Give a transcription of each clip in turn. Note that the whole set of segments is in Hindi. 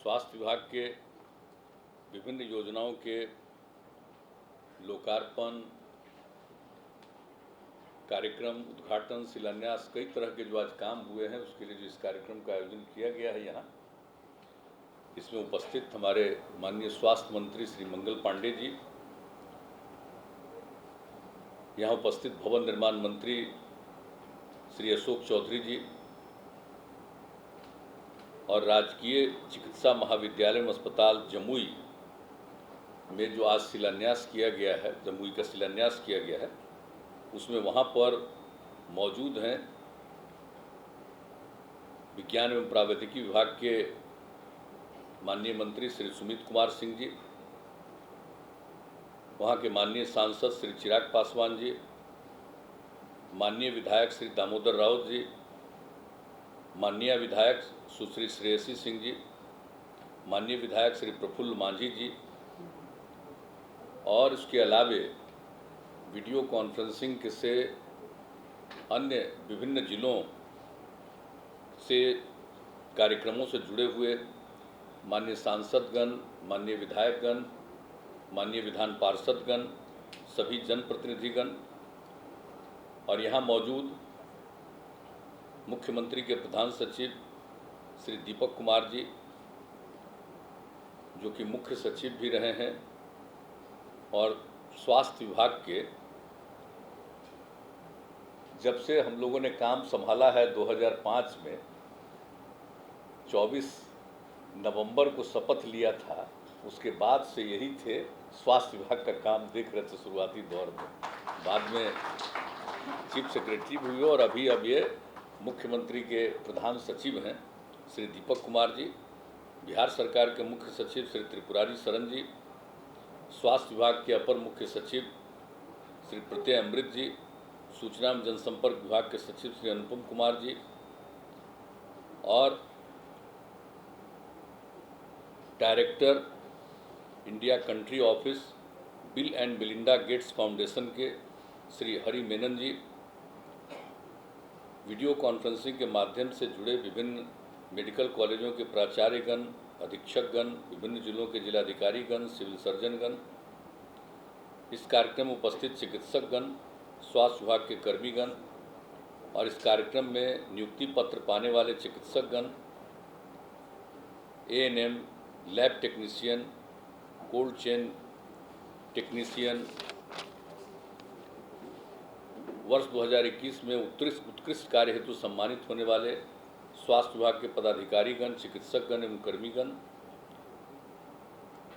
स्वास्थ्य विभाग के विभिन्न योजनाओं के लोकार्पण, कार्यक्रम, उद्घाटन, शिलान्यास, कई तरह के जो आज काम हुए हैं उसके लिए जो इस कार्यक्रम का आयोजन किया गया है यहाँ, इसमें उपस्थित हमारे माननीय स्वास्थ्य मंत्री श्री मंगल पांडे जी, यहाँ उपस्थित भवन निर्माण मंत्री श्री अशोक चौधरी जी और राजकीय चिकित्सा महाविद्यालय अस्पताल जमुई में जो आज शिलान्यास किया गया है, जमुई का शिलान्यास किया गया है, उसमें वहाँ पर मौजूद हैं विज्ञान एवं प्रावैधिकी विभाग के माननीय मंत्री श्री सुमित कुमार सिंह जी, वहाँ के माननीय सांसद श्री चिराग पासवान जी, माननीय विधायक श्री दामोदर राउत जी, माननीय विधायक सुश्री श्रेयसी सिंह जी, माननीय विधायक श्री प्रफुल्ल मांझी जी, और इसके अलावे वीडियो कॉन्फ्रेंसिंग के से अन्य विभिन्न जिलों से कार्यक्रमों से जुड़े हुए माननीय सांसदगण, माननीय विधायकगण, माननीय विधान पार्षदगण, सभी जनप्रतिनिधिगण और यहाँ मौजूद मुख्यमंत्री के प्रधान सचिव श्री दीपक कुमार जी, जो कि मुख्य सचिव भी रहे हैं, और स्वास्थ्य विभाग के जब से हम लोगों ने काम संभाला है 2005 में, 24 नवंबर को शपथ लिया था, उसके बाद से यही थे, स्वास्थ्य विभाग का काम देख रहे थे शुरुआती दौर में। बाद में चीफ सेक्रेटरी भी हुए और अभी अब ये मुख्यमंत्री के प्रधान सचिव हैं श्री दीपक कुमार जी, बिहार सरकार के मुख्य सचिव श्री त्रिपुरारी शरण जी, स्वास्थ्य विभाग के अपर मुख्य सचिव श्री प्रत्यय अमृत जी, सूचना एवं जनसंपर्क विभाग के सचिव श्री अनुपम कुमार जी और director India country office bill and Melinda Gates foundation के श्री हरि मेनन जी, वीडियो कॉन्फ्रेंसिंग के माध्यम से जुड़े विभिन्न मेडिकल कॉलेजों के प्राचार्यगण, अधीक्षकगण, विभिन्न जिलों के जिलाधिकारीगण, सिविल सर्जनगण, इस कार्यक्रम में उपस्थित चिकित्सकगण, स्वास्थ्य विभाग के कर्मीगण और इस कार्यक्रम में नियुक्ति पत्र पाने वाले चिकित्सकगण, ANM, lab technician, cold chain technician, वर्ष 2021 में उत्कृष्ट कार्य हेतु सम्मानित होने वाले स्वास्थ्य विभाग के पदाधिकारीगण, चिकित्सकगण एवं कर्मीगण,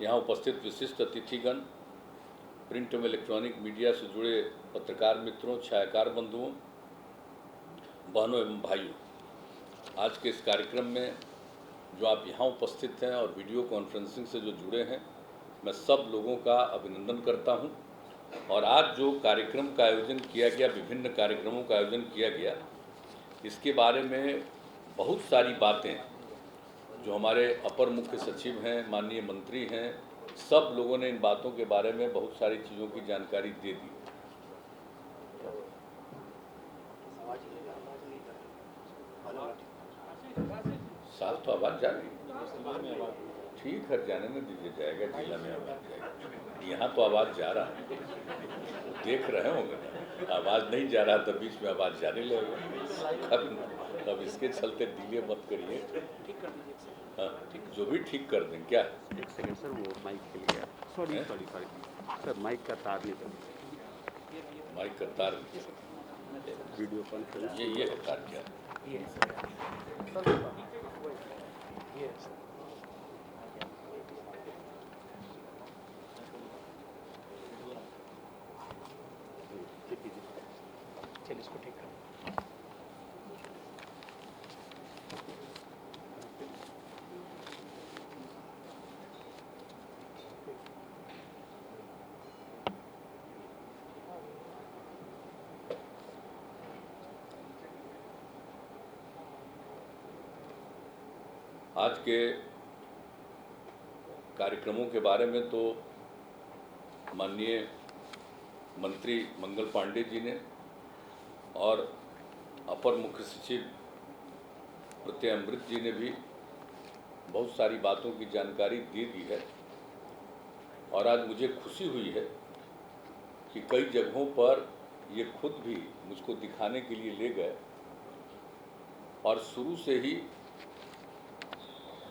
यहाँ उपस्थित विशिष्ट अतिथिगण, प्रिंट एवं इलेक्ट्रॉनिक मीडिया से जुड़े पत्रकार मित्रों, छायाकार बंधुओं, बहनों एवं भाइयों, आज के इस कार्यक्रम में जो आप यहाँ उपस्थित हैं और वीडियो कॉन्फ्रेंसिंग से जो जुड़े हैं, मैं सब लोगों का अभिनंदन करता हूँ। और आज जो कार्यक्रम का आयोजन किया गया, विभिन्न कार्यक्रमों का आयोजन किया गया, इसके बारे में बहुत सारी बातें जो हमारे अपर मुख्य सचिव हैं, माननीय मंत्री हैं, सब लोगों ने इन बातों के बारे में बहुत सारी चीज़ों की जानकारी दे दी। साफ तो आवाज़ जा रही है, ठीक है, जाने में दीजिए, जाएगा, जिला में आवाज़ जाएगी। यहाँ तो आवाज़ जा रहा है, देख रहे होंगे, आवाज़ नहीं जा रहा तो बीच में आवाज़ जाने लगेगा। अब इसके चलते डिले मत करिए, हाँ, जो भी ठीक कर दें। क्या एक सेकंड सर, वो माइक के लिए, सॉरी सर, माइक का तार नहीं, माइक का तार, वीडियो कॉन्फ्रेंस ये है तार, क्या चलिए इसको ठीक कर। आज के कार्यक्रमों के बारे में तो माननीय मंत्री मंगल पांडे जी ने और अपर मुख्य सचिव प्रत्यय अमृत जी ने भी बहुत सारी बातों की जानकारी दे दी है और आज मुझे खुशी हुई है कि कई जगहों पर ये खुद भी मुझको दिखाने के लिए ले गए और शुरू से ही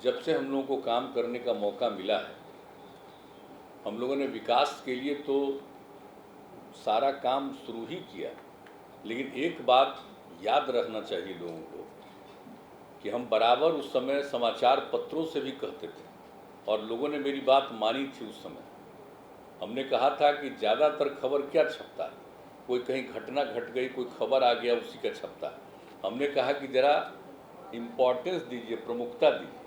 जब से हम लोगों को काम करने का मौका मिला है, हम लोगों ने विकास के लिए तो सारा काम शुरू ही किया, लेकिन एक बात याद रखना चाहिए लोगों को कि हम बराबर उस समय समाचार पत्रों से भी कहते थे और लोगों ने मेरी बात मानी थी। उस समय हमने कहा था कि ज़्यादातर खबर क्या छपता है, कोई कहीं घटना घट गई, कोई खबर आ गया, उसी का छपता है। हमने कहा कि ज़रा इम्पोर्टेंस दीजिए, प्रमुखता दीजिए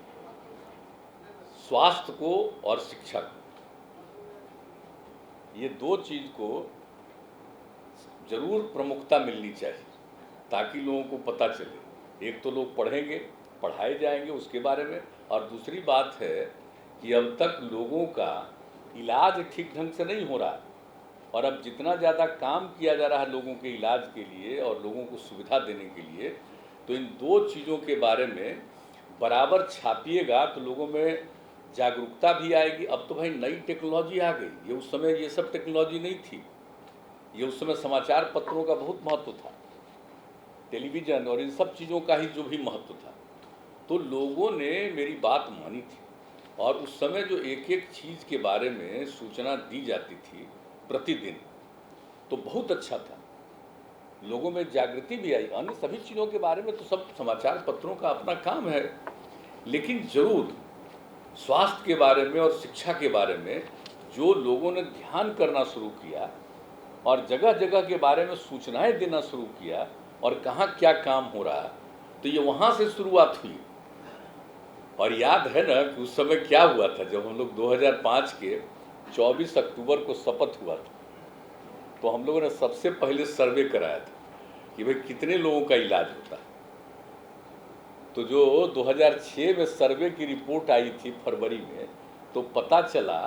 स्वास्थ्य को और शिक्षा को। ये दो चीज़ को जरूर प्रमुखता मिलनी चाहिए ताकि लोगों को पता चले। एक तो लोग पढ़ेंगे, पढ़ाए जाएंगे उसके बारे में, और दूसरी बात है कि अब तक लोगों का इलाज ठीक ढंग से नहीं हो रहा है और अब जितना ज़्यादा काम किया जा रहा है लोगों के इलाज के लिए और लोगों को सुविधा देने के लिए, तो इन दो चीज़ों के बारे में बराबर छापिएगा तो लोगों में जागरूकता भी आएगी। अब तो भाई नई टेक्नोलॉजी आ गई, ये उस समय ये सब टेक्नोलॉजी नहीं थी। ये उस समय समाचार पत्रों का बहुत महत्व था, टेलीविज़न और इन सब चीज़ों का ही जो भी महत्व था। तो लोगों ने मेरी बात मानी थी और उस समय जो एक एक चीज़ के बारे में सूचना दी जाती थी प्रतिदिन, तो बहुत अच्छा था। लोगों में जागृति भी आई। अन्य सभी चीज़ों के बारे में तो सब समाचार पत्रों का अपना काम है, लेकिन ज़रूर स्वास्थ्य के बारे में और शिक्षा के बारे में जो लोगों ने ध्यान करना शुरू किया और जगह जगह के बारे में सूचनाएं देना शुरू किया और कहाँ क्या काम हो रहा है, तो ये वहाँ से शुरुआत हुई। और याद है ना कि उस समय क्या हुआ था, जब हम लोग 2005 के 24 अक्टूबर को शपथ हुआ था, तो हम लोगों ने सबसे पहले सर्वे कराया था कि भाई कितने लोगों का इलाज होता है। तो जो 2006 में सर्वे की रिपोर्ट आई थी फरवरी में, तो पता चला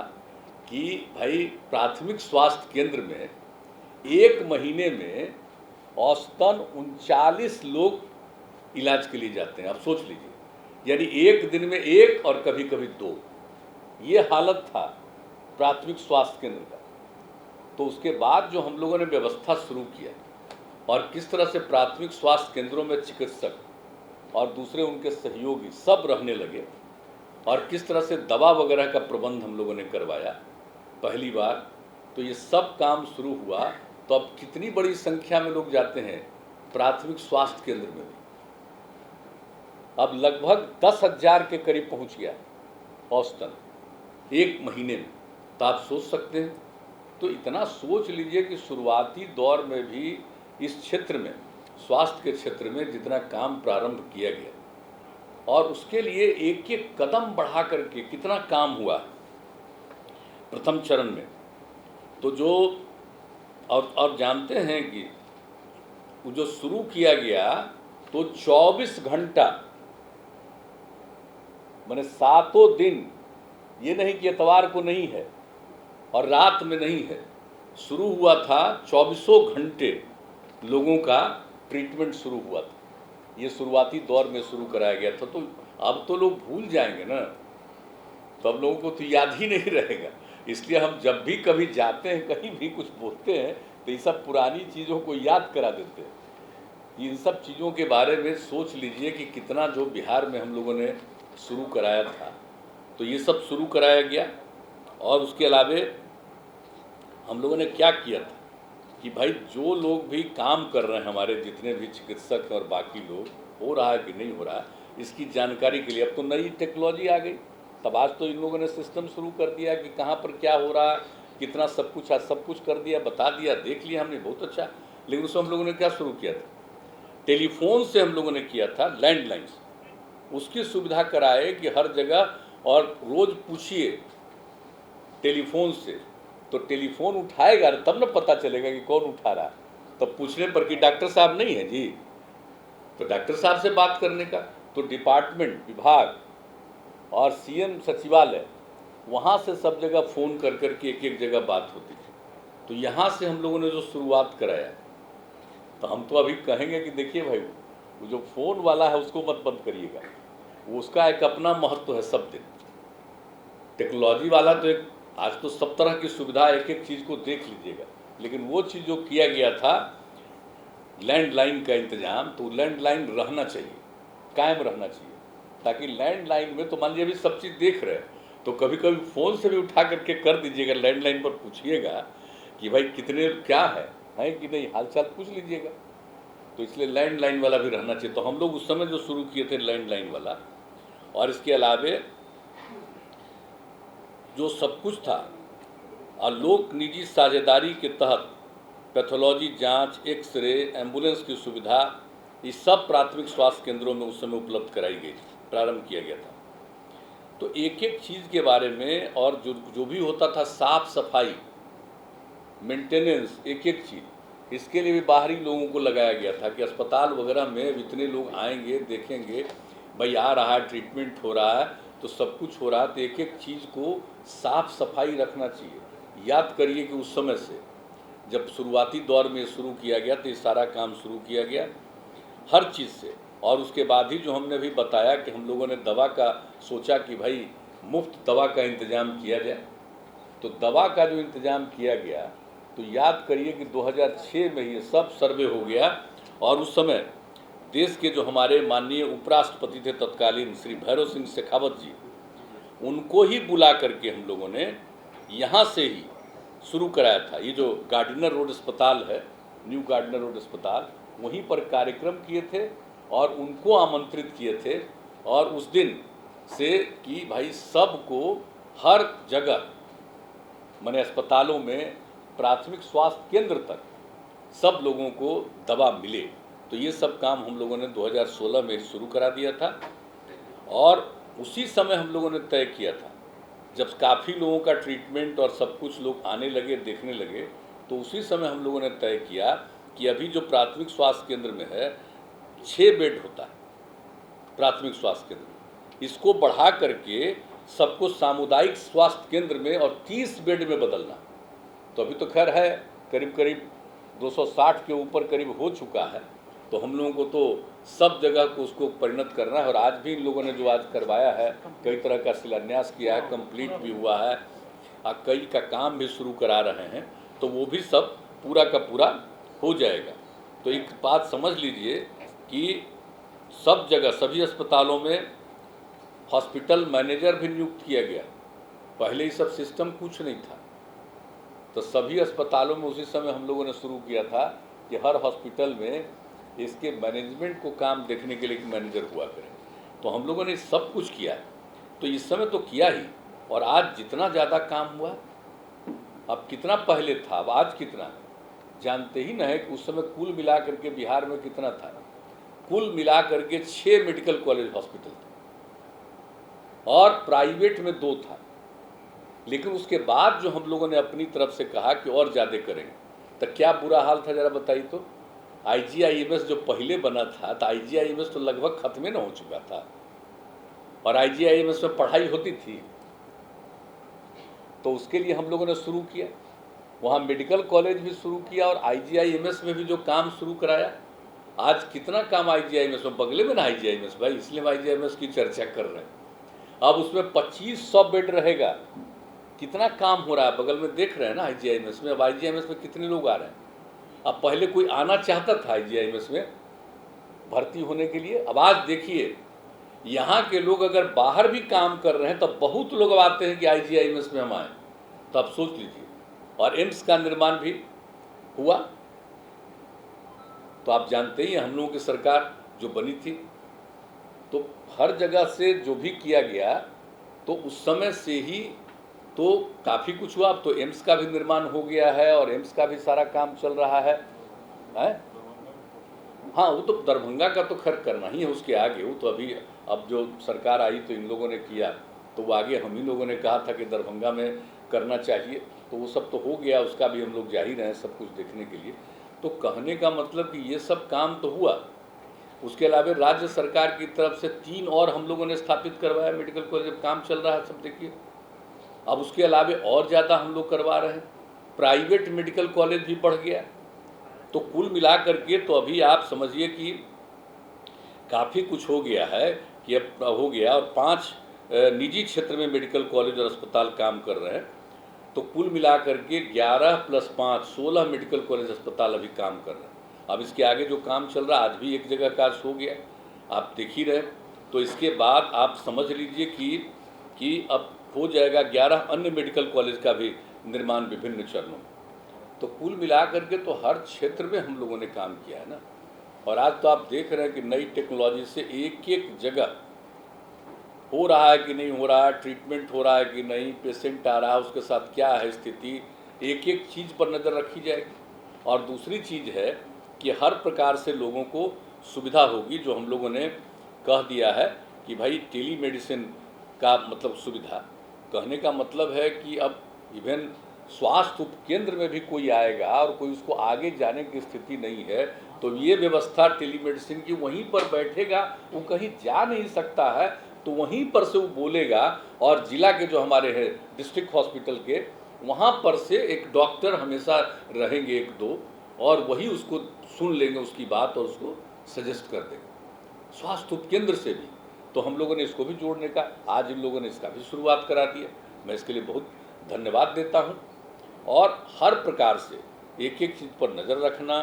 कि भाई प्राथमिक स्वास्थ्य केंद्र में एक महीने में औसतन 39 लोग इलाज के लिए जाते हैं। आप सोच लीजिए, यानी एक दिन में एक और कभी कभी दो, ये हालत था प्राथमिक स्वास्थ्य केंद्र का। तो उसके बाद जो हम लोगों ने व्यवस्था शुरू किया और किस तरह से प्राथमिक स्वास्थ्य केंद्रों में चिकित्सक और दूसरे उनके सहयोगी सब रहने लगे और किस तरह से दवा वगैरह का प्रबंध हम लोगों ने करवाया पहली बार, तो ये सब काम शुरू हुआ। तो अब कितनी बड़ी संख्या में लोग जाते हैं प्राथमिक स्वास्थ्य केंद्र में भी, अब लगभग 10,000 के करीब पहुंच गया औसतन एक महीने में। तो आप सोच सकते हैं, तो इतना सोच लीजिए कि शुरुआती दौर में भी इस क्षेत्र में, स्वास्थ्य के क्षेत्र में जितना काम प्रारंभ किया गया और उसके लिए एक एक कदम बढ़ा करके कितना काम हुआ प्रथम चरण में। तो जो और जानते हैं कि वो जो शुरू किया गया तो 24 घंटा, माने 7 दिन, ये नहीं कि इतवार को नहीं है और रात में नहीं है, शुरू हुआ था 24 घंटे लोगों का ट्रीटमेंट शुरू हुआ था। ये शुरुआती दौर में शुरू कराया गया था। तो अब तो लोग भूल जाएंगे ना, तो अब लोगों को तो याद ही नहीं रहेगा। इसलिए हम जब भी कभी जाते हैं, कहीं भी कुछ बोलते हैं, तो ये सब पुरानी चीज़ों को याद करा देते हैं। इन सब चीज़ों के बारे में सोच लीजिए कि कितना जो बिहार में हम लोगों ने शुरू कराया था, तो ये सब शुरू कराया गया। और उसके अलावे हम लोगों ने क्या किया था कि भाई जो लोग भी काम कर रहे हैं, हमारे जितने भी चिकित्सक और बाकी लोग, हो रहा है कि नहीं हो रहा है, इसकी जानकारी के लिए अब तो नई टेक्नोलॉजी आ गई। तब आज तो इन लोगों ने सिस्टम शुरू कर दिया कि कहाँ पर क्या हो रहा है, कितना सब कुछ, आज सब कुछ कर दिया, बता दिया, देख लिया हमने, बहुत अच्छा। लेकिन उसमें हम लोगों ने क्या शुरू किया था, टेलीफोन से हम लोगों ने किया था, लैंडलाइंस, उसकी सुविधा कराए कि हर जगह, और रोज़ पूछिए टेलीफोन से, तो टेलीफोन उठाएगा तब ना पता चलेगा कि कौन उठा रहा है। तब पूछने पर कि डॉक्टर साहब नहीं है जी, तो डॉक्टर साहब से बात करने का, तो डिपार्टमेंट, विभाग और सीएम सचिवालय, वहाँ से सब जगह फ़ोन कर कर के एक एक जगह बात होती थी। तो यहाँ से हम लोगों ने जो शुरुआत कराया, तो हम तो अभी कहेंगे कि देखिए भाई, वो जो फ़ोन वाला है उसको मत बंद करिएगा, उसका एक अपना महत्व है सब दिन। टेक्नोलॉजी वाला तो एक आज तो सब तरह की सुविधा एक एक चीज़ को देख लीजिएगा, लेकिन वो चीज़ जो किया गया था लैंडलाइन का इंतजाम, तो लैंडलाइन रहना चाहिए, कायम रहना चाहिए, ताकि लैंडलाइन में तो मान लीजिए अभी सब चीज़ देख रहे हैं, तो कभी कभी फ़ोन से भी उठा करके कर दीजिएगा, लैंडलाइन पर पूछिएगा कि भाई कितने क्या है कि नहीं, हालचाल पूछ लीजिएगा। तो इसलिए लैंडलाइन वाला भी रहना चाहिए। तो हम लोग उस समय जो शुरू किए थे लैंडलाइन वाला, और इसके अलावे जो सब कुछ था लोक निजी साझेदारी के तहत पैथोलॉजी जांच, एक्सरे, एम्बुलेंस की सुविधा, ये सब प्राथमिक स्वास्थ्य केंद्रों में उस समय उपलब्ध कराई गई, प्रारंभ किया गया था। तो एक एक चीज़ के बारे में, और जो भी होता था साफ सफाई, मेंटेनेंस, एक एक चीज़, इसके लिए भी बाहरी लोगों को लगाया गया था कि अस्पताल वगैरह में इतने लोग आएंगे, देखेंगे भाई आ रहा है, ट्रीटमेंट हो रहा है, तो सब कुछ हो रहा है, तो एक एक चीज़ को साफ सफाई रखना चाहिए। याद करिए कि उस समय से जब शुरुआती दौर में शुरू किया गया तो ये सारा काम शुरू किया गया हर चीज़ से। और उसके बाद ही जो हमने भी बताया कि हम लोगों ने दवा का सोचा कि भाई मुफ्त दवा का इंतज़ाम किया जाए, तो दवा का जो इंतज़ाम किया गया, तो याद करिए कि 2006 में ये सब सर्वे हो गया। और उस समय देश के जो हमारे माननीय उपराष्ट्रपति थे तत्कालीन, श्री भैरव सिंह शेखावत जी, उनको ही बुला करके हम लोगों ने यहाँ से ही शुरू कराया था। ये जो गार्डिनर रोड अस्पताल है, न्यू गार्डिनर रोड अस्पताल, वहीं पर कार्यक्रम किए थे और उनको आमंत्रित किए थे। और उस दिन से कि भाई सबको हर जगह, माने अस्पतालों में प्राथमिक स्वास्थ्य केंद्र तक सब लोगों को दवा मिले। तो ये सब काम हम लोगों ने 2016 में शुरू करा दिया था। और उसी समय हम लोगों ने तय किया था, जब काफ़ी लोगों का ट्रीटमेंट और सब कुछ लोग आने लगे, देखने लगे, तो उसी समय हम लोगों ने तय किया कि अभी जो प्राथमिक स्वास्थ्य केंद्र में है 6 बेड होता है प्राथमिक स्वास्थ्य केंद्र में, इसको बढ़ा करके सबको सामुदायिक स्वास्थ्य केंद्र में और 30 बेड में बदलना। तो अभी तो खैर है करीब करीब 260 के ऊपर करीब हो चुका है। तो हम लोगों को तो सब जगह को उसको परिणत करना है। और आज भी इन लोगों ने जो आज करवाया है, कई तरह का शिलान्यास किया है, कंप्लीट भी हुआ है, और कई का काम भी शुरू करा रहे हैं, तो वो भी सब पूरा का पूरा हो जाएगा। तो एक बात समझ लीजिए कि सब जगह सभी अस्पतालों में हॉस्पिटल मैनेजर भी नियुक्त किया गया। पहले ही सब सिस्टम कुछ नहीं था, तो सभी अस्पतालों में उसी समय हम लोगों ने शुरू किया था कि हर हॉस्पिटल में इसके मैनेजमेंट को काम देखने के लिए एक मैनेजर हुआ करें। तो हम लोगों ने सब कुछ किया। तो इस समय तो किया ही, और आज जितना ज़्यादा काम हुआ, अब कितना पहले था, अब आज कितना जानते ही ना है कि उस समय कुल मिला करके बिहार में कितना था। कुल मिला करके 6 मेडिकल कॉलेज हॉस्पिटल थे और प्राइवेट में 2 था। लेकिन उसके बाद जो हम लोगों ने अपनी तरफ से कहा कि और ज़्यादा करेंगे, तो क्या बुरा हाल था जरा बताइए। तो IGIMS जो पहले बना था, तो IGIMS तो लगभग खत्म ही ना हो चुका था, और IGIMS में पढ़ाई होती थी। तो उसके लिए हम लोगों ने शुरू किया, वहाँ मेडिकल कॉलेज भी शुरू किया, और IGIMS में भी जो काम शुरू कराया। आज कितना काम IGIMS में, बगले में ना IGIMS भाई, इसलिए हम IGIMS की चर्चा कर रहे हैं। अब उसमें 2500 बेड रहेगा। कितना काम हो रहा है, बगल में देख रहे हैं ना IGIMS में। अब IGIMS में कितने लोग आ रहे हैं। अब पहले कोई आना चाहता था IGIMS में भर्ती होने के लिए, अब आज देखिए यहाँ के लोग अगर बाहर भी काम कर रहे हैं तब बहुत लोग आते हैं कि IGIMS में हम आए। तो आप सोच लीजिए। और एम्स का निर्माण भी हुआ। तो आप जानते ही हम लोगों की सरकार जो बनी थी, तो हर जगह से जो भी किया गया, तो उस समय से ही तो काफ़ी कुछ हुआ। अब तो एम्स का भी निर्माण हो गया है और एम्स का भी सारा काम चल रहा है। हाँ, वो तो दरभंगा का तो खैर करना ही है, उसके आगे वो तो अभी अब जो सरकार आई तो इन लोगों ने किया, तो वो आगे हम ही लोगों ने कहा था कि दरभंगा में करना चाहिए, तो वो सब तो हो गया, उसका भी हम लोग जा ही रहे हैं सब कुछ देखने के लिए। तो कहने का मतलब कि ये सब काम तो हुआ। उसके अलावा राज्य सरकार की तरफ से 3 और हम लोगों ने स्थापित करवाया मेडिकल कॉलेज, काम चल रहा है सब देखिए। अब उसके अलावा और ज़्यादा हम लोग करवा रहे हैं, प्राइवेट मेडिकल कॉलेज भी बढ़ गया। तो कुल मिला करके तो अभी आप समझिए कि काफ़ी कुछ हो गया है। कि अब हो गया और 5 निजी क्षेत्र में मेडिकल कॉलेज और अस्पताल काम कर रहे हैं, तो कुल मिलाकर के 11 + 5 16 मेडिकल कॉलेज अस्पताल अभी काम कर रहे हैं। अब इसके आगे जो काम चल रहा है, आज भी एक जगह काज हो गया, आप देख ही रहे। तो इसके बाद आप समझ लीजिए कि अब हो जाएगा 11 अन्य मेडिकल कॉलेज का भी निर्माण विभिन्न चरणों में। तो कुल मिलाकर के तो हर क्षेत्र में हम लोगों ने काम किया है ना। और आज तो आप देख रहे हैं कि नई टेक्नोलॉजी से एक एक जगह हो रहा है कि नहीं हो रहा है, ट्रीटमेंट हो रहा है कि नहीं, पेशेंट आ रहा है उसके साथ क्या है स्थिति, एक एक चीज़ पर नज़र रखी जाएगी। और दूसरी चीज़ है कि हर प्रकार से लोगों को सुविधा होगी, जो हम लोगों ने कह दिया है कि भाई टेली मेडिसिन का मतलब सुविधा, कहने का मतलब है कि अब इवन स्वास्थ्य उपकेंद्र में भी कोई आएगा और कोई उसको आगे जाने की स्थिति नहीं है, तो ये व्यवस्था टेलीमेडिसिन की, वहीं पर बैठेगा, वो कहीं जा नहीं सकता है, तो वहीं पर से वो बोलेगा। और जिला के जो हमारे हैं डिस्ट्रिक्ट हॉस्पिटल के, वहाँ पर से एक डॉक्टर हमेशा रहेंगे 1-2, और वही उसको सुन लेंगे उसकी बात और उसको सजेस्ट कर देंगे। स्वास्थ्य उपकेंद्र से भी तो हम लोगों ने इसको भी जोड़ने का, आज इन लोगों ने इसका भी शुरुआत करा दी है, मैं इसके लिए बहुत धन्यवाद देता हूँ। और हर प्रकार से एक एक चीज़ पर नज़र रखना,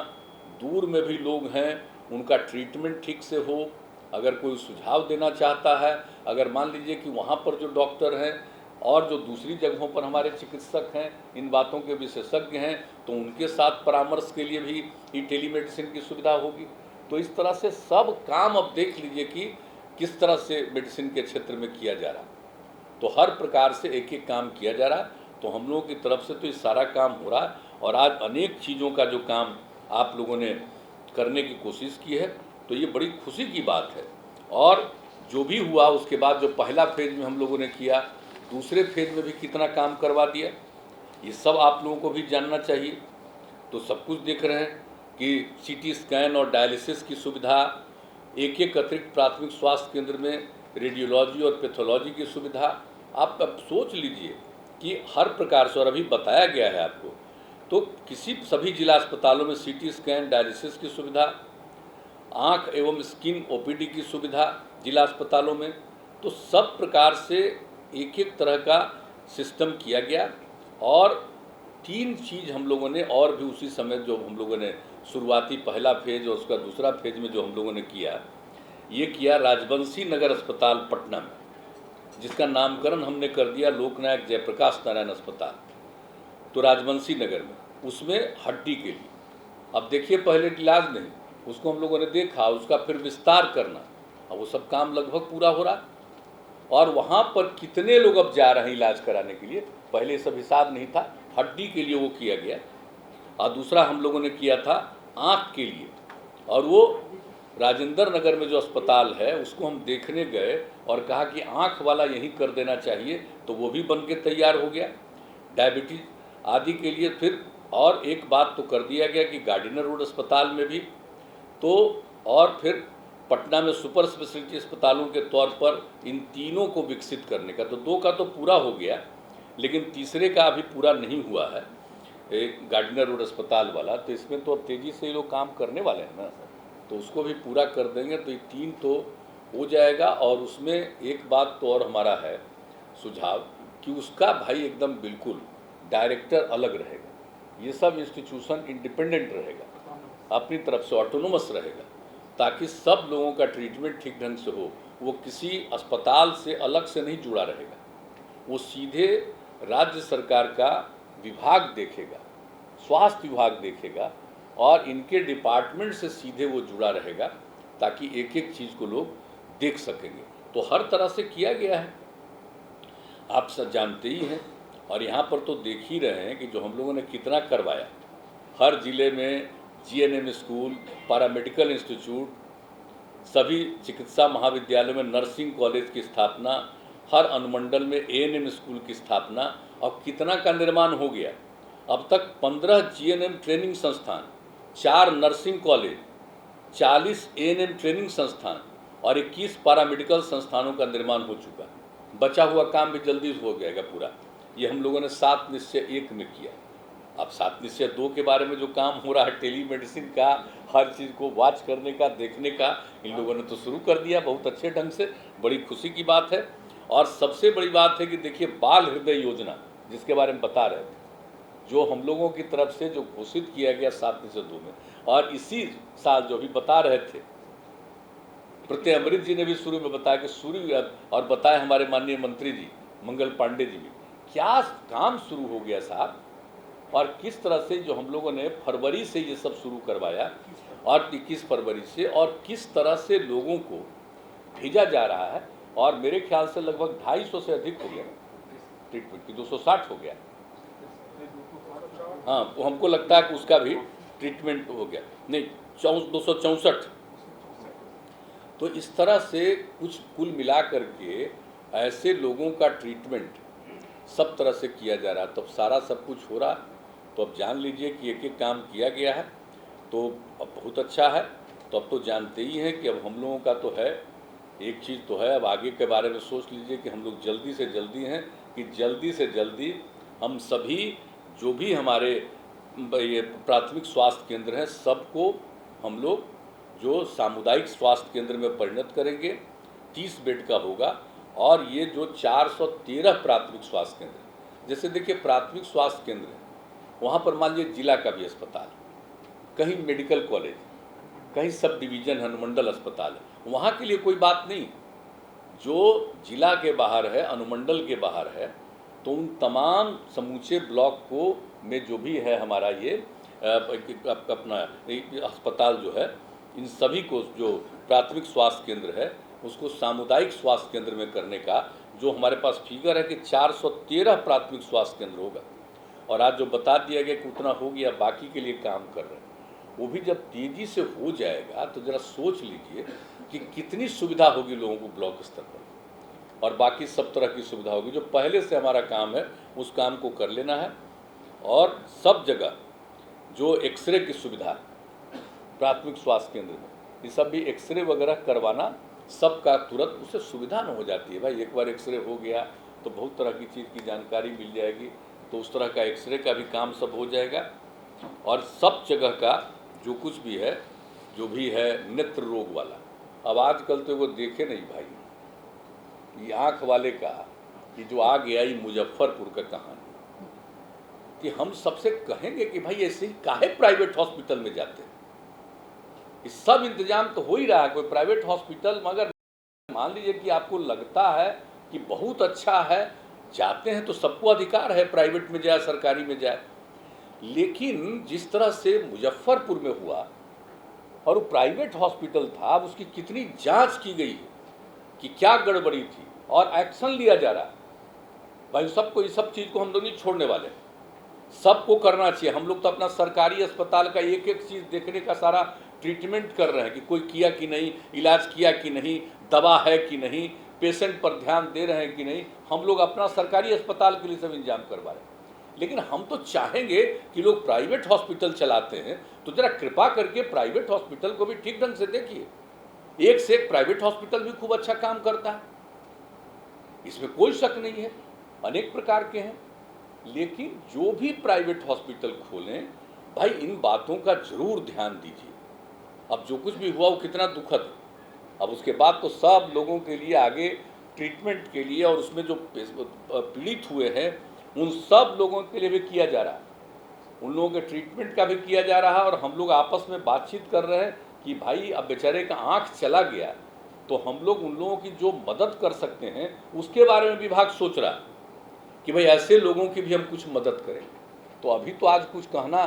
दूर में भी लोग हैं उनका ट्रीटमेंट ठीक से हो, अगर कोई सुझाव देना चाहता है, अगर मान लीजिए कि वहाँ पर जो डॉक्टर हैं और जो दूसरी जगहों पर हमारे चिकित्सक हैं, इन बातों के विशेषज्ञ हैं, तो उनके साथ परामर्श के लिए भी ये टेलीमेडिसिन की सुविधा होगी। तो इस तरह से सब काम अब देख लीजिए कि किस तरह से मेडिसिन के क्षेत्र में किया जा रहा है। तो हर प्रकार से एक एक काम किया जा रहा है। तो हम लोगों की तरफ से तो ये सारा काम हो रहा है, और आज अनेक चीज़ों का जो काम आप लोगों ने करने की कोशिश की है, तो ये बड़ी खुशी की बात है। और जो भी हुआ उसके बाद जो पहला फेज में हम लोगों ने किया, दूसरे फेज में भी कितना काम करवा दिया, ये सब आप लोगों को भी जानना चाहिए। तो सब कुछ देख रहे हैं कि CT स्कैन और डायलिसिस की सुविधा, एक एक अतिरिक्त प्राथमिक स्वास्थ्य केंद्र में रेडियोलॉजी और पैथोलॉजी की सुविधा। आप अब सोच लीजिए कि हर प्रकार से, और अभी बताया गया है आपको, तो सभी जिला अस्पतालों में CT स्कैन डायलिसिस की सुविधा, आँख एवं स्किन OPD की सुविधा जिला अस्पतालों में, तो सब प्रकार से एक एक तरह का सिस्टम किया गया। और 3 चीज़ हम लोगों ने और भी उसी समय जो हम लोगों ने शुरुआती पहला फेज और उसका दूसरा फेज में जो हम लोगों ने किया, ये किया राजवंशी नगर अस्पताल पटना में, जिसका नामकरण हमने कर दिया लोकनायक जयप्रकाश नारायण अस्पताल। तो राजवंशी नगर में उसमें हड्डी के लिए, अब देखिए पहले इलाज नहीं, उसको हम लोगों ने देखा, उसका फिर विस्तार करना, अब वो सब काम लगभग पूरा हो रहा है। और वहाँ पर कितने लोग अब जा रहे हैं इलाज कराने के लिए, पहले सब हिसाब नहीं था। हड्डी के लिए वो किया गया, और दूसरा हम लोगों ने किया था आँख के लिए, और वो राजेंद्र नगर में जो अस्पताल है उसको हम देखने गए और कहा कि आँख वाला यहीं कर देना चाहिए, तो वो भी बन के तैयार हो गया। डायबिटीज आदि के लिए फिर और एक बात तो कर दिया गया कि गार्डिनर रोड अस्पताल में भी, तो और फिर पटना में सुपर स्पेशलिटी अस्पतालों के तौर पर इन तीनों को विकसित करने का, तो 2 का तो पूरा हो गया, लेकिन तीसरे का अभी पूरा नहीं हुआ है, एक गार्डिनर रोड अस्पताल वाला। तो इसमें तो अब तेज़ी से ये लोग काम करने वाले हैं ना, तो उसको भी पूरा कर देंगे, तो ये 3 तो हो जाएगा। और उसमें एक बात तो और हमारा है सुझाव कि उसका भाई एकदम बिल्कुल डायरेक्टर अलग रहेगा, ये सब इंस्टीट्यूशन इंडिपेंडेंट रहेगा, अपनी तरफ से ऑटोनोमस रहेगा, ताकि सब लोगों का ट्रीटमेंट ठीक ढंग से हो। वो किसी अस्पताल से अलग से नहीं जुड़ा रहेगा, वो सीधे राज्य सरकार का विभाग देखेगा, स्वास्थ्य विभाग देखेगा, और इनके डिपार्टमेंट से सीधे वो जुड़ा रहेगा, ताकि एक एक चीज़ को लोग देख सकेंगे। तो हर तरह से किया गया है, आप सब जानते ही हैं। और यहाँ पर तो देख ही रहे हैं कि जो हम लोगों ने कितना करवाया, हर ज़िले में GNM स्कूल, पैरामेडिकल इंस्टीट्यूट, सभी चिकित्सा महाविद्यालयों में नर्सिंग कॉलेज की स्थापना, हर अनुमंडल में ANM स्कूल की स्थापना, और कितना का निर्माण हो गया। अब तक 15 GNM ट्रेनिंग संस्थान, 4 नर्सिंग कॉलेज, 40 ANM ट्रेनिंग संस्थान और 21 पैरामेडिकल संस्थानों का निर्माण हो चुका। बचा हुआ काम भी जल्दी हो जाएगा पूरा। ये हम लोगों ने 7 निश्चय 1 में किया। अब 7 निश्चय 2 के बारे में जो काम हो रहा है टेलीमेडिसिन का, हर चीज़ को वॉच करने का, देखने का इन लोगों ने तो शुरू कर दिया बहुत अच्छे ढंग से, बड़ी खुशी की बात है। और सबसे बड़ी बात है कि देखिए बाल हृदय योजना जिसके बारे में बता रहे थे, जो हम लोगों की तरफ से जो घोषित किया गया 7/2 में, और इसी साल जो भी बता रहे थे प्रत्यय अमृत जी ने भी शुरू में बताया कि शुरू, और बताया हमारे माननीय मंत्री जी मंगल पांडे जी भी, क्या काम शुरू हो गया साहब, और किस तरह से जो हम लोगों ने फरवरी से ये सब शुरू करवाया, और 21 फरवरी से, और किस तरह से लोगों को भेजा जा रहा है। और मेरे ख्याल से लगभग 250 से अधिक हो गया ट्रीटमेंट की, 260 हो गया। हाँ, वो हमको लगता है कि उसका भी ट्रीटमेंट हो गया, नहीं 264। तो इस तरह से कुछ कुल मिला करके ऐसे लोगों का ट्रीटमेंट सब तरह से किया जा रहा है। तब सारा सब कुछ हो रहा, तो अब जान लीजिए कि एक एक काम किया गया है, तो अब बहुत अच्छा है। तो अब तो जानते ही हैं कि अब हम लोगों का तो है, एक चीज़ तो है, अब आगे के बारे में सोच लीजिए कि हम लोग जल्दी से जल्दी हैं कि जल्दी से जल्दी हम सभी जो भी हमारे ये प्राथमिक स्वास्थ्य केंद्र हैं सबको हम लोग जो सामुदायिक स्वास्थ्य केंद्र में परिणत करेंगे। 30 बेड का होगा। और ये जो 413 प्राथमिक स्वास्थ्य केंद्र, जैसे देखिए प्राथमिक स्वास्थ्य केंद्र है, वहाँ पर मान लीजिए जिला का भी अस्पताल, कहीं मेडिकल कॉलेज, कहीं सब डिवीज़न अनुमंडल अस्पताल है, वहाँ के लिए कोई बात नहीं। जो जिला के बाहर है, अनुमंडल के बाहर है, तो उन तमाम समूचे ब्लॉक को में जो भी है हमारा ये अपना अस्पताल जो है, इन सभी को जो प्राथमिक स्वास्थ्य केंद्र है उसको सामुदायिक स्वास्थ्य केंद्र में करने का जो हमारे पास फिगर है कि 413 प्राथमिक स्वास्थ्य केंद्र होगा। और आज जो बता दिया गया कि उतना हो गया, बाकी के लिए काम कर रहे हैं, वो भी जब तेज़ी से हो जाएगा तो ज़रा सोच लीजिए कि कितनी सुविधा होगी लोगों को ब्लॉक स्तर पर, और बाकी सब तरह की सुविधा होगी। जो पहले से हमारा काम है उस काम को कर लेना है। और सब जगह जो एक्सरे की सुविधा प्राथमिक स्वास्थ्य केंद्र में, ये सब भी एक्सरे वगैरह करवाना सबका तुरंत उससे सुविधा न हो जाती है। भाई एक बार एक्सरे हो गया तो बहुत तरह की चीज़ की जानकारी मिल जाएगी, तो उस तरह का एक्सरे का भी काम सब हो जाएगा। और सब जगह का जो कुछ भी है, जो भी है नेत्र रोग वाला, अब आजकल तो वो देखे नहीं भाई, ये आँख वाले का कि जो आ गया ये मुजफ्फरपुर का कहानी, कि हम सबसे कहेंगे कि भाई ऐसे ही काहे प्राइवेट हॉस्पिटल में जाते हैं, इस सब इंतजाम तो हो ही रहा है, कोई प्राइवेट हॉस्पिटल, मगर मान लीजिए कि आपको लगता है कि बहुत अच्छा है, जाते हैं तो सबको अधिकार है प्राइवेट में जाए सरकारी में जाए। लेकिन जिस तरह से मुजफ्फरपुर में हुआ और वो प्राइवेट हॉस्पिटल था, अब उसकी कितनी जांच की गई है कि क्या गड़बड़ी थी और एक्शन लिया जा रहा है। भाई सबको, इस सब चीज़ को हम लोग नहीं छोड़ने वाले, सबको करना चाहिए। हम लोग तो अपना सरकारी अस्पताल का एक एक चीज़ देखने का सारा ट्रीटमेंट कर रहे हैं कि कोई किया कि नहीं, इलाज किया कि नहीं, दवा है कि नहीं, पेशेंट पर ध्यान दे रहे हैं कि नहीं, हम लोग अपना सरकारी अस्पताल के लिए सब इंतजाम करवा रहे हैं। लेकिन हम तो चाहेंगे कि लोग प्राइवेट हॉस्पिटल चलाते हैं तो ज़रा कृपा करके प्राइवेट हॉस्पिटल को भी ठीक ढंग से देखिए। एक से एक प्राइवेट हॉस्पिटल भी खूब अच्छा काम करता है, इसमें कोई शक नहीं है, अनेक प्रकार के हैं। लेकिन जो भी प्राइवेट हॉस्पिटल खोलें, भाई इन बातों का जरूर ध्यान दीजिए। अब जो कुछ भी हुआ वो कितना दुखद है, अब उसके बाद तो सब लोगों के लिए आगे ट्रीटमेंट के लिए, और उसमें जो पीड़ित हुए हैं उन सब लोगों के लिए भी किया जा रहा है, उन लोगों के ट्रीटमेंट का भी किया जा रहा है। और हम लोग आपस में बातचीत कर रहे हैं कि भाई अब बेचारे का आँख चला गया तो हम लोग उन लोगों की जो मदद कर सकते हैं उसके बारे में विभाग सोच रहा है कि भाई ऐसे लोगों की भी हम कुछ मदद करें। तो अभी तो आज कुछ कहना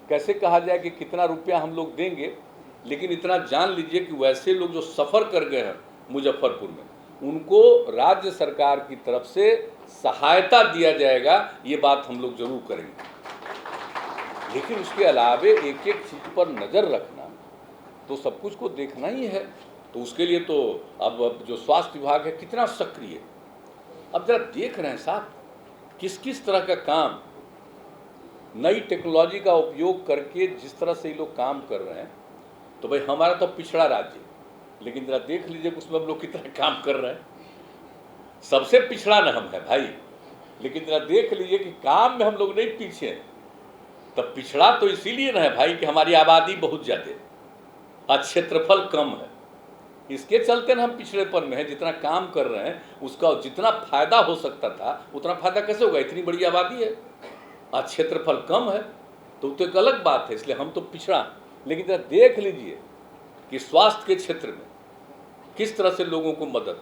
कैसे कहा जाए कि कितना रुपया हम लोग देंगे, लेकिन इतना जान लीजिए कि वैसे लोग जो सफ़र कर गए हैं मुजफ्फरपुर में, उनको राज्य सरकार की तरफ से सहायता दिया जाएगा, ये बात हम लोग जरूर करेंगे। लेकिन उसके अलावे एक एक चीज़ पर नज़र रखना, तो सब कुछ को देखना ही है। तो उसके लिए तो अब जो स्वास्थ्य विभाग है कितना सक्रिय, अब जरा देख रहे हैं साहब किस किस तरह का काम, नई टेक्नोलॉजी का उपयोग करके जिस तरह से ये लोग काम कर रहे हैं। तो भाई हमारा तो पिछड़ा राज्य, लेकिन जरा देख लीजिए कि उसमें हम लोग कितना काम कर रहे हैं। सबसे पिछड़ा न हम है भाई, लेकिन जरा देख लीजिए कि काम में हम लोग नहीं पीछे हैं। तब पिछड़ा तो इसीलिए न है भाई कि हमारी आबादी बहुत ज़्यादा है, आज क्षेत्रफल कम है, इसके चलते ना हम पिछड़ेपन में हैं। जितना काम कर रहे हैं उसका जितना फायदा हो सकता था उतना फायदा कैसे होगा, इतनी बड़ी आबादी है। आज क्षेत्रफल कम है तो एक अलग बात है, इसलिए हम तो पिछड़ा। लेकिन जरा देख लीजिए कि स्वास्थ्य के क्षेत्र में किस तरह से लोगों को मदद,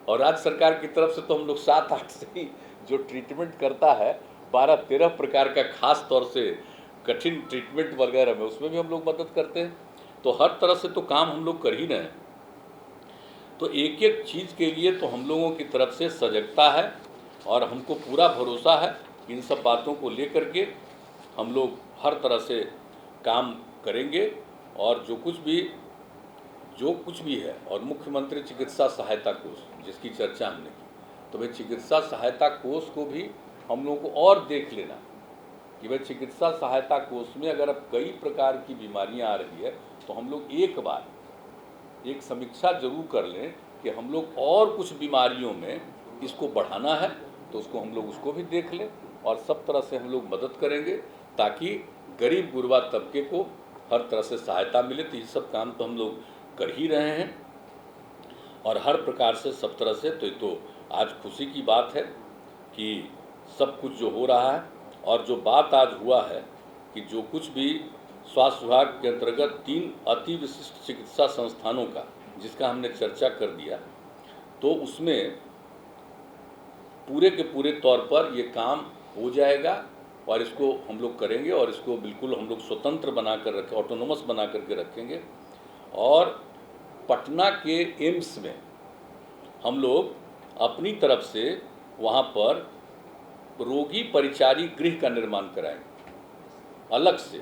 और राज्य सरकार की तरफ से तो हम लोग 7-8 से ही जो ट्रीटमेंट करता है 12-13 प्रकार का, खास तौर से कठिन ट्रीटमेंट वगैरह में, उसमें भी हम लोग मदद करते हैं। तो हर तरह से तो काम हम लोग कर ही रहे हैं। तो एक एक चीज़ के लिए तो हम लोगों की तरफ से सजगता है और हमको पूरा भरोसा है। इन सब बातों को लेकर के हम लोग हर तरह से काम करेंगे और जो कुछ भी है। और मुख्यमंत्री चिकित्सा सहायता कोष जिसकी चर्चा हमने की, तो भाई चिकित्सा सहायता कोष को भी हम लोगों को और देख लेना कि भाई चिकित्सा सहायता कोष में अगर अब कई प्रकार की बीमारियां आ रही है तो हम लोग एक बार एक समीक्षा जरूर कर लें कि हम लोग और कुछ बीमारियों में इसको बढ़ाना है तो हम लोग उसको भी देख लें और सब तरह से हम लोग मदद करेंगे ताकि गरीब गुरबा तबके को हर तरह से सहायता मिले। तो ये सब काम तो हम लोग कर ही रहे हैं और हर प्रकार से सब तरह से। तो आज खुशी की बात है कि सब कुछ जो हो रहा है और जो बात आज हुआ है कि जो कुछ भी स्वास्थ्य विभाग के अंतर्गत 3 अति विशिष्ट चिकित्सा संस्थानों का जिसका हमने चर्चा कर दिया, तो उसमें पूरे के पूरे तौर पर ये काम हो जाएगा और इसको हम लोग करेंगे और इसको बिल्कुल हम लोग स्वतंत्र बना कर रखें, ऑटोनोमस बना करके रखेंगे। और पटना के एम्स में हम लोग अपनी तरफ से वहाँ पर रोगी परिचारी गृह का निर्माण कराएंगे अलग से,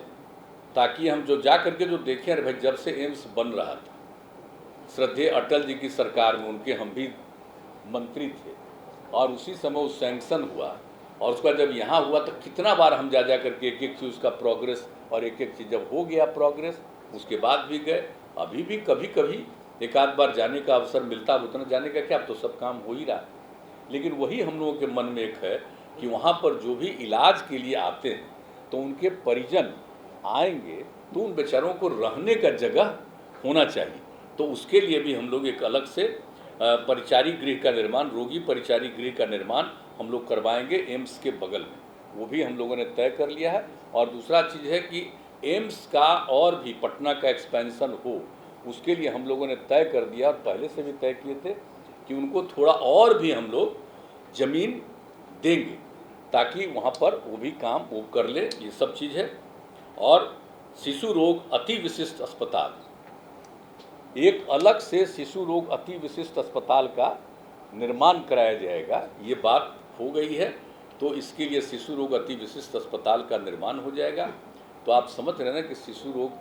ताकि हम जो जा करके जो देखें, अरे भाई जब से एम्स बन रहा था श्रद्धेय अटल जी की सरकार में, उनके हम भी मंत्री थे और उसी समय वो सैंक्शन हुआ और उसका जब यहाँ हुआ तो कितना बार हम जा करके एक एक चीज़ उसका प्रोग्रेस, और एक एक चीज़ जब हो गया प्रोग्रेस उसके बाद भी गए। अभी भी कभी कभी एक आध बार जाने का अवसर मिलता, अब उतना जाने का क्या, अब तो सब काम हो ही रहा है। लेकिन वही हम लोगों के मन में एक है कि वहाँ पर जो भी इलाज के लिए आते हैं तो उनके परिजन आएंगे तो उन बेचारों को रहने का जगह होना चाहिए। तो उसके लिए भी हम लोग एक अलग से परिचारी गृह का निर्माण, रोगी परिचारी गृह का निर्माण हम लोग करवाएंगे एम्स के बगल में, वो भी हम लोगों ने तय कर लिया है। और दूसरा चीज़ है कि एम्स का और भी पटना का एक्सपेंशन हो, उसके लिए हम लोगों ने तय कर दिया और पहले से भी तय किए थे कि उनको थोड़ा और भी हम लोग ज़मीन देंगे ताकि वहाँ पर वो भी काम वो कर ले, ये सब चीज़ है। और शिशु रोग अति विशिष्ट अस्पताल, एक अलग से शिशु रोग अति विशिष्ट अस्पताल का निर्माण कराया जाएगा, ये बात हो गई है। तो इसके लिए शिशु रोग अति विशिष्ट अस्पताल का निर्माण हो जाएगा। तो आप समझ रहे हैं ना कि शिशु रोग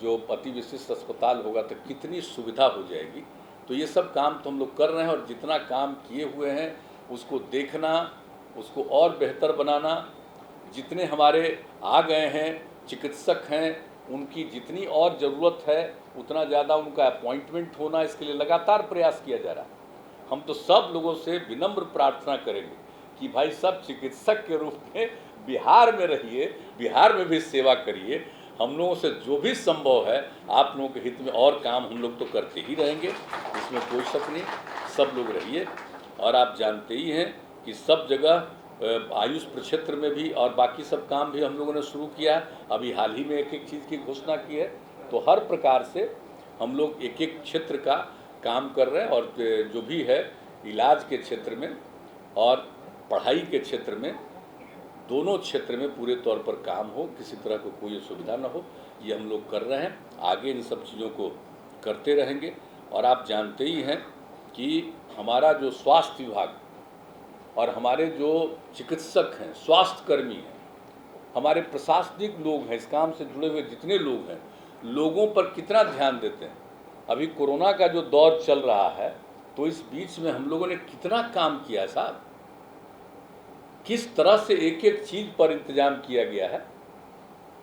जो अति विशिष्ट अस्पताल होगा तो कितनी सुविधा हो जाएगी। तो ये सब काम तो हम लोग कर रहे हैं और जितना काम किए हुए हैं उसको देखना, उसको और बेहतर बनाना। जितने हमारे आ गए हैं चिकित्सक हैं, उनकी जितनी और ज़रूरत है उतना ज़्यादा उनका अपॉइंटमेंट होना, इसके लिए लगातार प्रयास किया जा रहा है। हम तो सब लोगों से विनम्र प्रार्थना करेंगे कि भाई सब चिकित्सक के रूप में बिहार में रहिए, बिहार में भी सेवा करिए। हम लोगों से जो भी संभव है आप लोगों के हित में और काम हम लोग तो करते ही रहेंगे, इसमें कोई शक नहीं। सब लोग रहिए। और आप जानते ही हैं कि सब जगह आयुष प्रक्षेत्र में भी और बाकी सब काम भी हम लोगों ने शुरू किया है। अभी हाल ही में एक एक चीज़ की घोषणा की है। तो हर प्रकार से हम लोग एक एक क्षेत्र का काम कर रहे हैं और जो भी है इलाज के क्षेत्र में और पढ़ाई के क्षेत्र में, दोनों क्षेत्र में पूरे तौर पर काम हो, किसी तरह को कोई असुविधा न हो, ये हम लोग कर रहे हैं। आगे इन सब चीज़ों को करते रहेंगे। और आप जानते ही हैं कि हमारा जो स्वास्थ्य विभाग और हमारे जो चिकित्सक हैं, स्वास्थ्यकर्मी हैं, हमारे प्रशासनिक लोग हैं, इस काम से जुड़े हुए जितने लोग हैं, लोगों पर कितना ध्यान देते हैं। अभी कोरोना का जो दौर चल रहा है तो इस बीच में हम लोगों ने कितना काम किया है साहब, किस तरह से एक एक चीज़ पर इंतजाम किया गया है।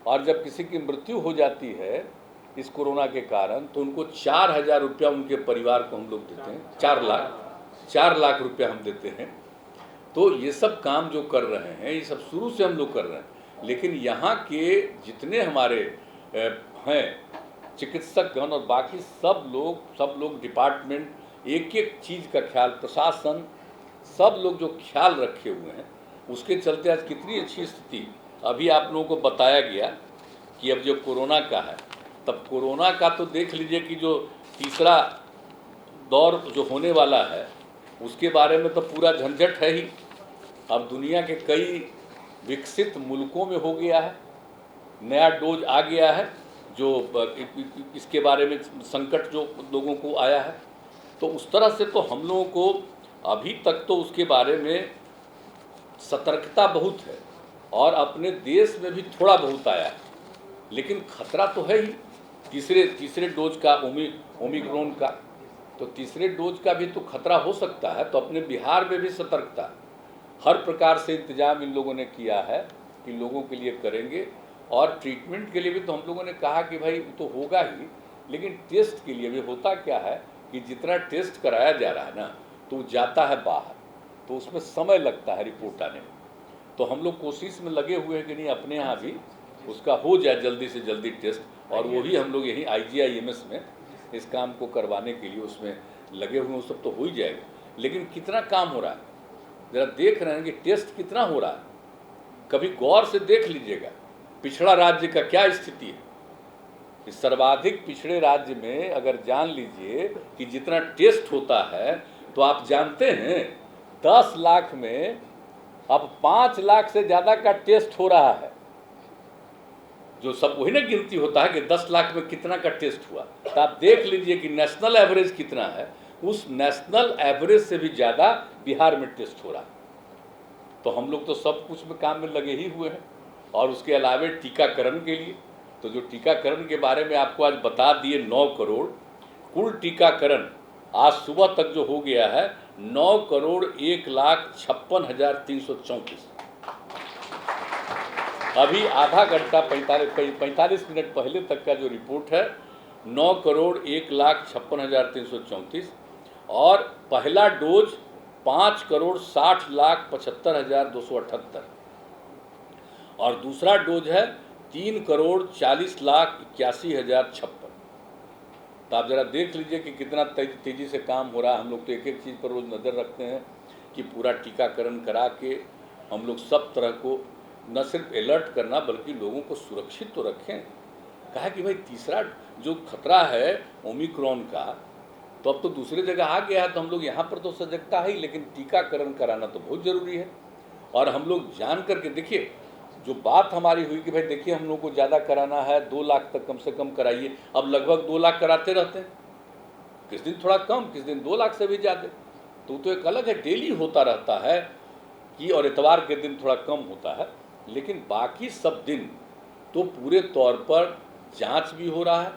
और जब किसी की मृत्यु हो जाती है इस कोरोना के कारण तो उनको 4,000 रुपया उनके परिवार को हम लोग देते हैं, 4 लाख रुपया हम देते हैं। तो ये सब काम जो कर रहे हैं ये सब शुरू से हम लोग कर रहे हैं। लेकिन यहाँ के जितने हमारे हैं चिकित्सकगण और बाकी सब लोग डिपार्टमेंट एक एक चीज़ का ख्याल, प्रशासन, सब लोग जो ख्याल रखे हुए हैं, उसके चलते आज कितनी अच्छी स्थिति। अभी आप लोगों को बताया गया कि अब जो कोरोना का है, तब कोरोना का तो देख लीजिए कि जो तीसरा दौर जो होने वाला है उसके बारे में तो पूरा झंझट है ही। अब दुनिया के कई विकसित मुल्कों में हो गया है, नया डोज आ गया है, जो इसके बारे में संकट जो लोगों को आया है, तो उस तरह से तो हम लोगों को अभी तक तो उसके बारे में सतर्कता बहुत है और अपने देश में भी थोड़ा बहुत आया है, लेकिन खतरा तो है ही। तीसरे डोज का ओमिक्रॉन का, तो तीसरे डोज का भी तो खतरा हो सकता है। तो अपने बिहार में भी सतर्कता, हर प्रकार से इंतजाम इन लोगों ने किया है कि लोगों के लिए करेंगे। और ट्रीटमेंट के लिए भी तो हम लोगों ने कहा कि भाई तो होगा ही, लेकिन टेस्ट के लिए भी होता क्या है कि जितना टेस्ट कराया जा रहा है ना, तो जाता है बाहर, तो उसमें समय लगता है रिपोर्ट आने में। तो हम लोग कोशिश में लगे हुए हैं कि नहीं अपने यहाँ भी उसका हो जाए जल्दी से जल्दी टेस्ट, और वही हम लोग यहीं IGIMS में इस काम को करवाने के लिए उसमें लगे हुए हैं। वो सब तो हो ही जाएगा, लेकिन कितना काम हो रहा है ज़रा देख रहे हैं कि टेस्ट कितना हो रहा है। कभी गौर से देख लीजिएगा पिछड़ा राज्य का क्या स्थिति है। इस सर्वाधिक पिछड़े राज्य में अगर जान लीजिए कि जितना टेस्ट होता है, तो आप जानते हैं 10 लाख में अब 5 लाख से ज़्यादा का टेस्ट हो रहा है। जो सब वही ना गिनती होता है कि 10 लाख में कितना का टेस्ट हुआ, तो आप देख लीजिए कि नेशनल एवरेज कितना है। उस नेशनल एवरेज से भी ज़्यादा बिहार में टेस्ट हो रहा है। तो हम लोग तो सब कुछ में काम में लगे ही हुए हैं। और उसके अलावे टीकाकरण के लिए, तो जो टीकाकरण के बारे में आपको आज बता दिए 9 करोड़ कुल टीकाकरण आज सुबह तक जो हो गया है 9,01,56,334। अभी आधा घंटा 45 मिनट पहले तक का जो रिपोर्ट है 9,01,56,334, और पहला डोज 5,60,75,278, और दूसरा डोज है 3,40,81,056। तो आप ज़रा देख लीजिए कि कितना तेज़ी से काम हो रहा है। हम लोग तो एक एक चीज़ पर रोज़ नज़र रखते हैं कि पूरा टीकाकरण करा के हम लोग सब तरह को न सिर्फ अलर्ट करना बल्कि लोगों को सुरक्षित तो रखें। कहा कि भाई तीसरा जो खतरा है ओमिक्रॉन का, तो अब तो दूसरी जगह आ गया है, तो हम लोग यहाँ पर तो सजगता है ही, लेकिन टीकाकरण कराना तो बहुत ज़रूरी है। और हम लोग जान करके देखिए, जो बात हमारी हुई कि भाई देखिए हम लोग को ज़्यादा कराना है, 2 लाख तक कम से कम कराइए। अब लगभग 2 लाख कराते रहते हैं, किस दिन थोड़ा कम, किस दिन 2 लाख से भी ज़्यादा। तो एक अलग है, डेली होता रहता है कि, और इतवार के दिन थोड़ा कम होता है, लेकिन बाकी सब दिन तो पूरे तौर पर जांच भी हो रहा है,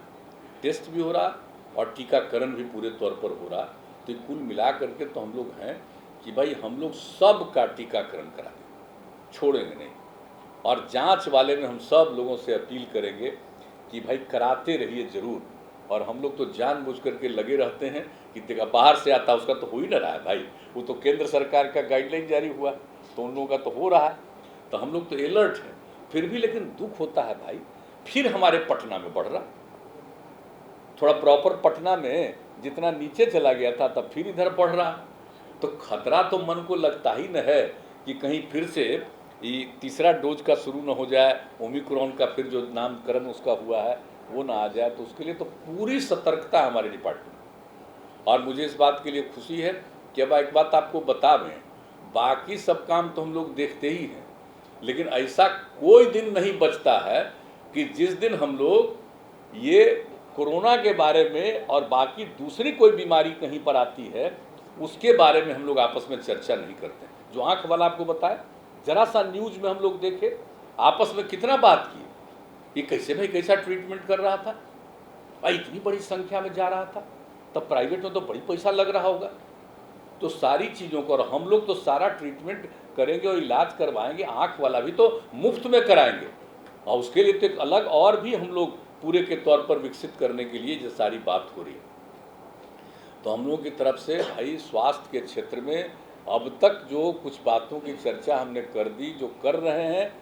टेस्ट भी हो रहा है, और टीकाकरण भी पूरे तौर पर हो रहा है। तो कुल मिला करके तो हम लोग हैं कि भाई हम लोग सब का टीकाकरण कराएंगे, छोड़ेंगे नहीं। और जांच वाले में हम सब लोगों से अपील करेंगे कि भाई कराते रहिए ज़रूर। और हम लोग तो जानबूझ करके लगे रहते हैं कि देखा बाहर से आता उसका तो हो ही ना रहा है भाई, वो तो केंद्र सरकार का गाइडलाइन जारी हुआ तो उन लोगों का तो हो रहा है। तो हम लोग तो अलर्ट हैं, फिर भी लेकिन दुख होता है भाई, फिर हमारे पटना में बढ़ रहा, थोड़ा प्रॉपर पटना में जितना नीचे चला गया था तब फिर इधर बढ़ रहा। तो खतरा तो मन को लगता ही न है कि कहीं फिर से ये तीसरा डोज का शुरू न हो जाए, ओमिक्रॉन का फिर जो नामकरण उसका हुआ है वो ना आ जाए। तो उसके लिए तो पूरी सतर्कता है हमारे डिपार्टमेंट। और मुझे इस बात के लिए खुशी है कि अब एक बात आपको बता दें, बाकी सब काम तो हम लोग देखते ही हैं, लेकिन ऐसा कोई दिन नहीं बचता है कि जिस दिन हम लोग ये कोरोना के बारे में और बाकी दूसरी कोई बीमारी कहीं पर आती है उसके बारे में हम लोग आपस में चर्चा नहीं करते। जो आंख वाला आपको बताए, जरा सा न्यूज में हम लोग देखे आपस में कितना बात की, ये कैसे भाई कैसा ट्रीटमेंट कर रहा था भाई, इतनी बड़ी संख्या में जा रहा था, तब प्राइवेट में तो बड़ी पैसा लग रहा होगा। तो सारी चीज़ों को, और हम लोग तो सारा ट्रीटमेंट करेंगे और इलाज करवाएंगे, आँख वाला भी तो मुफ्त में कराएंगे, और उसके लिए तो एक अलग और भी हम लोग पूरे के तौर पर विकसित करने के लिए जो सारी बात हो रही है। तो हम लोगों की तरफ से भाई स्वास्थ्य के क्षेत्र में अब तक जो कुछ बातों की चर्चा हमने कर दी, जो कर रहे हैं,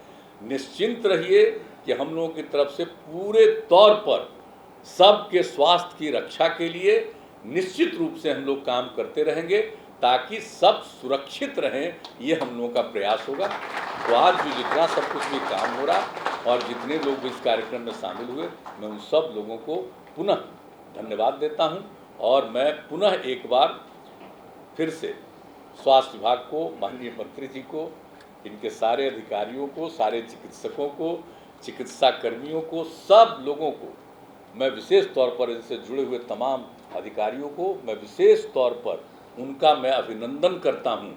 निश्चिंत रहिए कि हम लोगों की तरफ से पूरे तौर पर सबके स्वास्थ्य की रक्षा के लिए निश्चित रूप से हम लोग काम करते रहेंगे ताकि सब सुरक्षित रहें, ये हम लोगों का प्रयास होगा। तो आज जो जितना सब कुछ भी काम हो रहा और जितने लोग भी इस कार्यक्रम में शामिल हुए, मैं उन सब लोगों को पुनः धन्यवाद देता हूं और मैं पुनः एक बार फिर से स्वास्थ्य विभाग को, माननीय मंत्री जी को, इनके सारे अधिकारियों को, सारे चिकित्सकों को, चिकित्सा कर्मियों को, सब लोगों को, मैं विशेष तौर पर इनसे जुड़े हुए तमाम अधिकारियों को मैं विशेष तौर पर उनका मैं अभिनंदन करता हूं।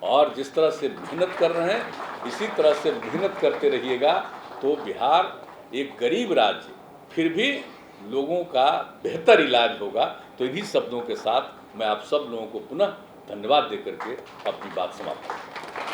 और जिस तरह से मेहनत कर रहे हैं इसी तरह से मेहनत करते रहिएगा तो बिहार एक गरीब राज्य फिर भी लोगों का बेहतर इलाज होगा। तो इन्हीं शब्दों के साथ मैं आप सब लोगों को पुनः धन्यवाद देकर के अपनी बात समाप्त करूँ।